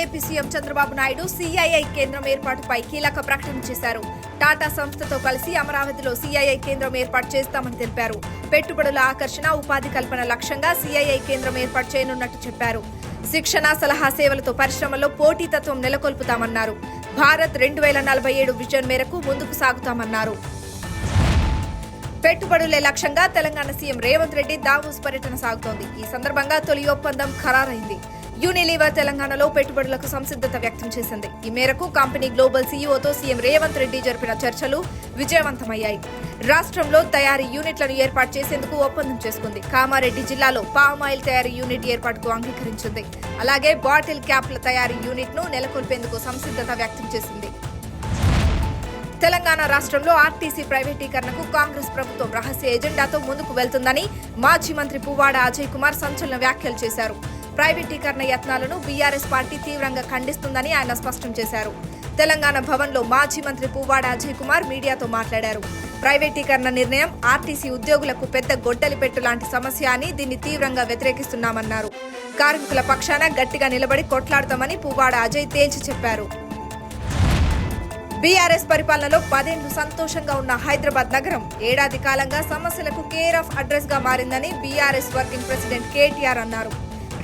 AP CM Chandrababu Naidu CII కేంద్రం ఏర్పాటుపై కీలక ప్రకటన చేశారు. టాటా సంస్థతో కలిసి అమరావతిలో సీఐఐ కేంద్రం ఏర్పాటు చేస్తామని తెలిపారు. పెట్టుబడుల ఆకర్షణ, ఉపాధి కల్పన లక్ష్యంగా సీఐఐ కేంద్రం ఏర్పాటు చేయనున్నట్టు చెప్పారు. శిక్షణ, సలహా సేవలతో పరిశ్రమల్లో పోటీతత్వం నెలకొల్పుతామన్నారు. భారత్ 2047 విజన్ మేరకు ముందుకు సాగుతామన్నారు. పెట్టుబడులే లక్ష్యంగా తెలంగాణ సీఎం రేవంత్ రెడ్డి దావోస్ పర్యటన సాగుతోంది. ఈ సందర్భంగా తొలి ఒప్పందం ఖరారైంది. యూనిలీవర్ తెలంగాణలో పెట్టుబడులకు సంసిద్ధత వ్యక్తం చేసింది. ఈ మేరకు కంపెనీ గ్లోబల్ సీఈఓతో సీఎం రేవంత్ రెడ్డి జరిపిన చర్చలు విజయవంతమయ్యాయి. రాష్ట్రంలో తయారీ యూనిట్లను ఏర్పాటు చేసేందుకు ఒప్పందం చేసుకుంది. కామారెడ్డి జిల్లాలో పామాయిల్ తయారీ యూనిట్ ఏర్పాటుకు అంగీకరించింది. అలాగే బాటిల్ క్యాప్ల తయారీ యూనిట్ ను నెలకొల్పేందుకు సంసిద్ధత వ్యక్తం చేసింది. తెలంగాణ రాష్ట్రంలో ఆర్టీసీ ప్రైవేటీకరణకు కాంగ్రెస్ ప్రభుత్వం రహస్య ఎజెండాతో ముందుకు వెళ్తుందని మాజీ మంత్రి పువ్వాడ అజయ్ కుమార్ సంచలన వ్యాఖ్యలు చేశారు. ప్రైవేటీకరణ యత్నాలను బీఆర్ఎస్ పార్టీ తీవ్రంగా ఖండిస్తుందని ఆయన స్పష్టం చేశారు. తెలంగాణ భవన్లో మాజీ మంత్రి పువ్వాడ అజయ్ కుమార్ మీడియాతో మాట్లాడారు. ప్రైవేటీకరణ నిర్ణయం ఆర్టీసీ ఉద్యోగులకు పెద్ద గొడ్డలి పెట్టు లాంటి సమస్య అని దీన్ని తీవ్రంగా వ్యతిరేకిస్తున్నామన్నారు. కార్మికుల పక్షాన గట్టిగా నిలబడి కొట్లాడతామని పువ్వాడ అజయ్ తేల్చి చెప్పారు. బీఆర్ఎస్ పరిపాలనలో 10 ఏళ్లు సంతోషంగా ఉన్న హైదరాబాద్ నగరం ఏడాది కాలంగా సమస్యలకు కేర్ ఆఫ్ అడ్రస్ గా మారిందని బీఆర్ఎస్ వర్కింగ్ ప్రెసిడెంట్ కేటీఆర్ అన్నారు.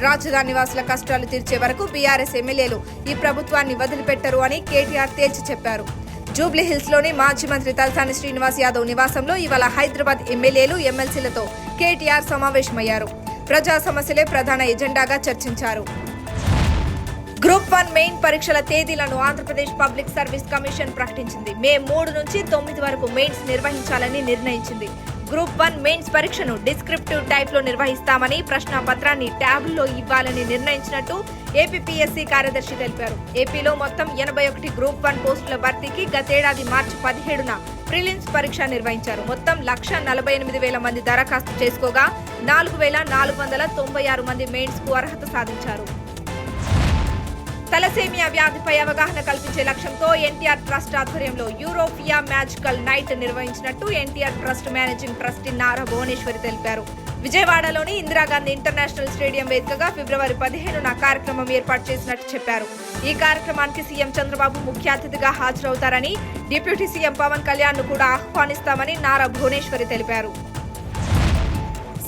రాజధాని వాసుల కష్టాలు తీర్చే వరకు బీఆర్ఎస్ ఎమ్మెల్యేలు ఈ ప్రభుత్వాన్ని వదిలిపెట్టరు అని కేటీఆర్ తేల్చి చెప్పారు. జూబ్లీహిల్స్ లోని మాజీ మంత్రి తలసాని శ్రీనివాస్ యాదవ్ నివాసంలో ఇవాళ హైదరాబాద్ ఎమ్మెల్యేలు, ఎమ్మెల్సీలతో కేటీఆర్ సమావేశమయ్యారు. ప్రజా సమస్యలే ప్రధాన ఎజెండాగా చర్చించారు. గ్రూప్ 1 మెయిన్ పరీక్షల తేదీలను ఆంధ్రప్రదేశ్ పబ్లిక్ సర్వీస్ కమిషన్ ప్రకటించింది. మే 3 నుంచి 9 వరకు మెయిన్స్ నిర్వహించాలని నిర్ణయించింది. గ్రూప్ 1 మెయిన్స్ పరీక్షను డిస్క్రిప్టివ్ టైప్ లో నిర్వహిస్తామని, ప్రశ్నాపత్రాన్ని ట్యాబ్లో ఇవ్వాలని నిర్ణయించినట్టు ఏపీపీఎస్సీ కార్యదర్శి తెలిపారు. ఏపీలో మొత్తం 81 గ్రూప్ 1 పోస్టుల భర్తీకి గతేడాది మార్చి 17న ప్రిలిమ్స్ పరీక్ష నిర్వహించారు. మొత్తం 1,48,000 మంది దరఖాస్తు చేసుకోగా 4,496 మంది మెయిన్స్ కు అర్హత సాధించారు. తలసేమియా వ్యాధిపై అవగాహన కల్పించే లక్ష్యంతో ఎన్టీఆర్ ట్రస్ట్ ఆధ్వర్యంలో యూరోపియా మ్యాజికల్ నైట్ నిర్వహించినట్టు NTR trust managing trustee Nara Bhuvaneswari తెలిపారు. విజయవాడలోని ఇందిరాగాంధీ ఇంటర్నేషనల్ స్టేడియం వేదికగా ఫిబ్రవరి 15న కార్యక్రమం ఏర్పాటు చేసినట్టు చెప్పారు. ఈ కార్యక్రమానికి సీఎం చంద్రబాబు ముఖ్య అతిథిగా హాజరవుతారని, డిప్యూటీ సీఎం పవన్ కళ్యాణ్ ను కూడా ఆహ్వానిస్తామని నారా భువనేశ్వరి తెలిపారు.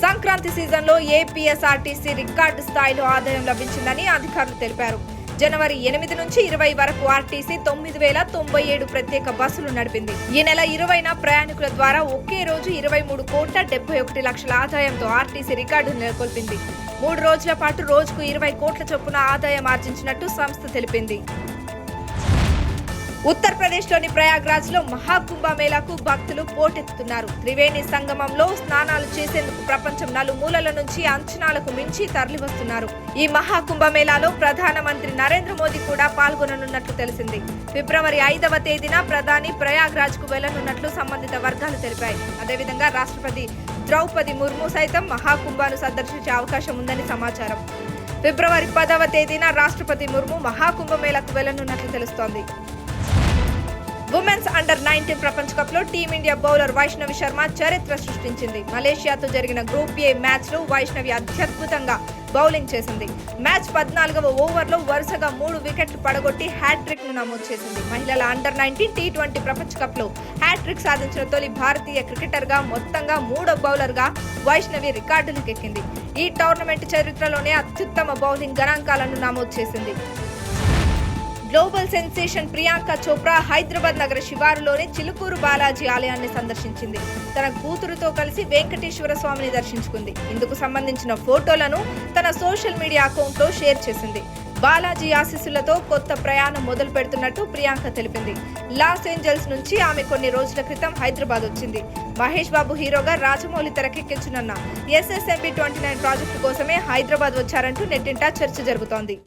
సంక్రాంతి సీజన్లో ఏపీఎస్ఆర్టీసీ రికార్డు స్థాయిలో ఆదాయం లభించిందని అధికారులు తెలిపారు. జనవరి 8 నుంచి 20 వరకు ఆర్టీసీ 9,097 ప్రత్యేక బస్సులు నడిపింది. ఈ నెల 20న ప్రయాణికుల ద్వారా ఒకే రోజు 23,71,00,000 ఆదాయంతో ఆర్టీసీ రికార్డు నెలకొల్పింది. 3 రోజుల పాటు రోజుకు 20 కోట్ల చొప్పున ఆదాయం ఆర్జించినట్టు సంస్థ తెలిపింది. ఉత్తరప్రదేశ్లోని ప్రయాగ్రాజ్ లో మహాకుంభమేళాకు భక్తులు పోటెత్తుతున్నారు. త్రివేణి సంగమంలో స్నానాలు చేసేందుకు ప్రపంచం నలుమూలల నుంచి అంచనాలకు మించి తరలివస్తున్నారు. ఈ మహాకుంభమేళాలో ప్రధానమంత్రి నరేంద్ర మోదీ కూడా పాల్గొననున్నట్లు తెలిసింది. ఫిబ్రవరి 5వ తేదీన ప్రధాని ప్రయాగ్రాజ్ కు వెళ్లనున్నట్లు సంబంధిత వర్గాలు తెలిపాయి. అదేవిధంగా రాష్ట్రపతి ద్రౌపది ముర్ము సైతం మహాకుంభాను సందర్శించే అవకాశం ఉందని సమాచారం. ఫిబ్రవరి 10వ తేదీన రాష్ట్రపతి ముర్ము మహాకుంభమేళాకు వెళ్లనున్నట్లు తెలుస్తోంది. ఉమెన్స్ అండర్-19 ప్రపంచ కప్ లో టీమిండియా బౌలర్ వైష్ణవి శర్మ చరిత్ర సృష్టించింది. మలేషియాతో జరిగిన గ్రూప్ ఏ మ్యాచ్ లో వైష్ణవి అత్యద్భుతంగా బౌలింగ్ చేసింది. మ్యాచ్ 14వ ఓవర్లో వరుసగా 3 వికెట్లు పడగొట్టి హ్యాట్రిక్ ను నమోదు చేసింది. మహిళల అండర్-19 టీ20 ప్రపంచ కప్ లో హ్యాట్రిక్ సాధించిన తొలి భారతీయ క్రికెటర్ గా, మొత్తంగా 3వ బౌలర్ గా వైష్ణవి రికార్డులకెక్కింది. ఈ టోర్నమెంట్ చరిత్రలోనే అత్యుత్తమ బౌలింగ్ గణాంకాలను నమోదు చేసింది. గ్లోబల్ సెన్సేషన్ ప్రియాంక చోప్రా హైదరాబాద్ నగర శివారులోని చిలుకూరు బాలాజీ ఆలయాన్ని సందర్శించింది. తన కూతురుతో కలిసి వెంకటేశ్వర స్వామిని దర్శించుకుంది. ఇందుకు సంబంధించిన ఫోటోలను తన సోషల్ మీడియా అకౌంట్ లో షేర్ చేసింది. బాలాజీ ఆశీస్సులతో కొత్త ప్రయాణం మొదలు పెడుతున్నట్టు ప్రియాంక తెలిపింది. లాస్ ఏంజల్స్ నుంచి ఆమె కొన్ని రోజుల క్రితం హైదరాబాద్ వచ్చింది. మహేష్ బాబు హీరోగా రాజమౌళి తెరకెక్కించనున్న SSMB 29 ప్రాజెక్టు కోసమే హైదరాబాద్ వచ్చారంటూ నెట్టింటా చర్చ జరుగుతోంది.